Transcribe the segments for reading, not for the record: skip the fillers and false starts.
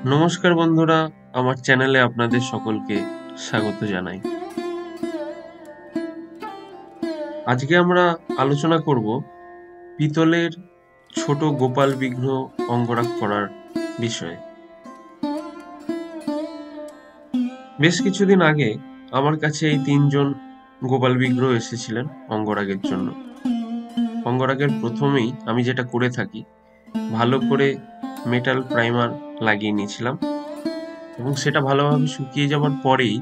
নমস্কার বন্ধুরা, আমার চ্যানেলে আপনাদের সকলকে স্বাগত জানাই। আজকে আমরা আলোচনা করব পিতলের ছোট গোপাল বিগ্রহ অঙ্গরাগ করার বিষয়ে। বেশ কিছুদিন আগে আমার কাছে এই ৩ জন গোপাল বিগ্রহ এসেছিলেন অঙ্গরাগের জন্য। অঙ্গরাগের প্রথমেই আমি যেটা করে থাকি, ভালো করে মেটাল প্রাইমার লাগিয়ে নিয়েছিলাম এবং সেটা ভালোভাবে শুকিয়ে যাবার পরেই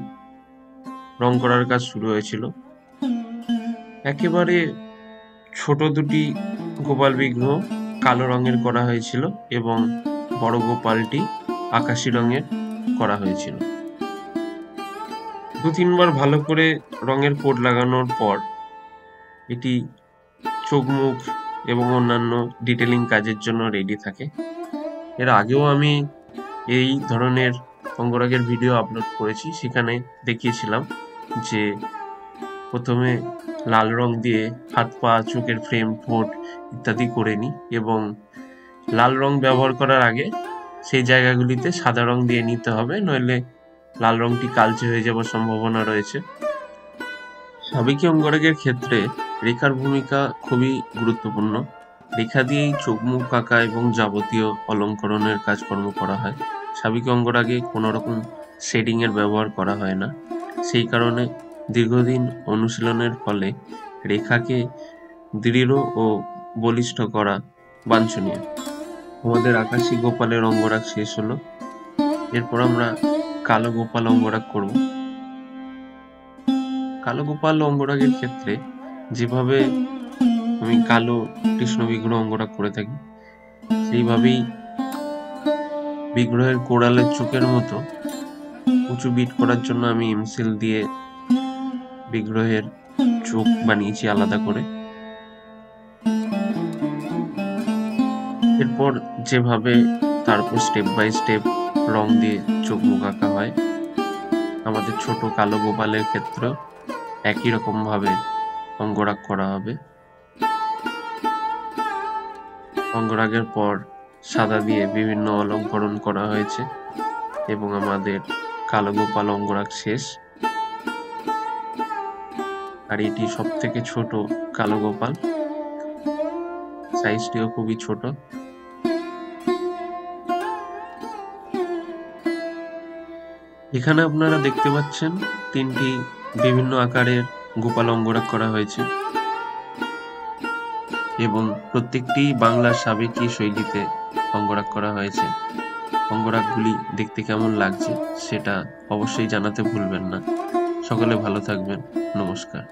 রং করার কাজ শুরু হয়েছিল। একেবারে ছোট দুটি গোপাল বিগ্রহ কালো রঙের করা হয়েছিল এবং বড় গোপালটি আকাশি রঙের করা হয়েছিল। ২-৩ বার ভালো করে রঙের কোট লাগানোর পর এটি চোখ মুখ এবং অন্যান্য ডিটেলিং কাজের জন্য রেডি থাকে। এর আগেও আমি এই ধরনের অঙ্গরাগের ভিডিও আপলোড করেছি, সেখানে দেখিয়েছিলাম যে প্রথমে লাল রং দিয়ে হাত পা চোখের ফ্রেম ঠোঁট ইত্যাদি করে নিই এবং লাল রং ব্যবহার করার আগে সেই জায়গাগুলিতে সাদা রং দিয়ে নিতে হবে, নইলে লাল রংটি কালচে হয়ে যাওয়ার সম্ভাবনা রয়েছে। সাবেকি অঙ্গরাগের ক্ষেত্রে রেখার ভূমিকা খুবই গুরুত্বপূর্ণ। রেখা দিয়েই চোখ মুখ আঁকা এবং যাবতীয় অলঙ্করণের কাজকর্ম করা হয়। সাবেকি অঙ্গরাগে কোনো রকম শেডিং এর ব্যবহার করা হয় না। সেই কারণে দীর্ঘদিন অনুশীলনের ফলে রেখাকে দৃঢ় ও বলিষ্ঠ করা বাঞ্ছনীয়। আমাদের আকাশী গোপালের অঙ্গরাগ শেষ হলো। এরপর আমরা কালো গোপাল অঙ্গরাগ করব। কালো গোপাল অঙ্গরাগের ক্ষেত্রে যেভাবে আমি কালো কৃষ্ণ বিগ্রহ অঙ্গরাগ করে থাকি, সেইভাবেই বিগ্রহের কোড়ালের চোখের মতো উঁচু বিট করার জন্য আমি এমসিল দিয়ে বিগ্রহের চোখ বানিয়েছি আলাদা করে। এরপর যেভাবে তারপর স্টেপ বাই স্টেপ রং দিয়ে চোখ মুখ আঁকা হয়, আমাদের ছোট কালো গোপালের ক্ষেত্রেও একই রকম ভাবে অঙ্গরাগ করা হবে। অঙ্গরাগের পর সাদা দিয়ে বিভিন্ন অলঙ্করণ করা হয়েছে এবং আমাদের কালো গোপাল অঙ্গরাগ শেষ। আর এটি সব থেকে ছোট কালো গোপাল, সাইজটিও খুবই ছোট। এখানে আপনারা দেখতে পাচ্ছেন ৩টি বিভিন্ন আকারের গোপাল অঙ্গরাগ করা হয়েছে এবং প্রত্যেকটি বাংলার সাবেকি শৈলীতে অঙ্গরাগ করা হয়েছে। অঙ্গরাগগুলি দেখতে কেমন লাগছে সেটা অবশ্যই জানাতে ভুলবেন না। সকলে ভালো থাকবেন। নমস্কার।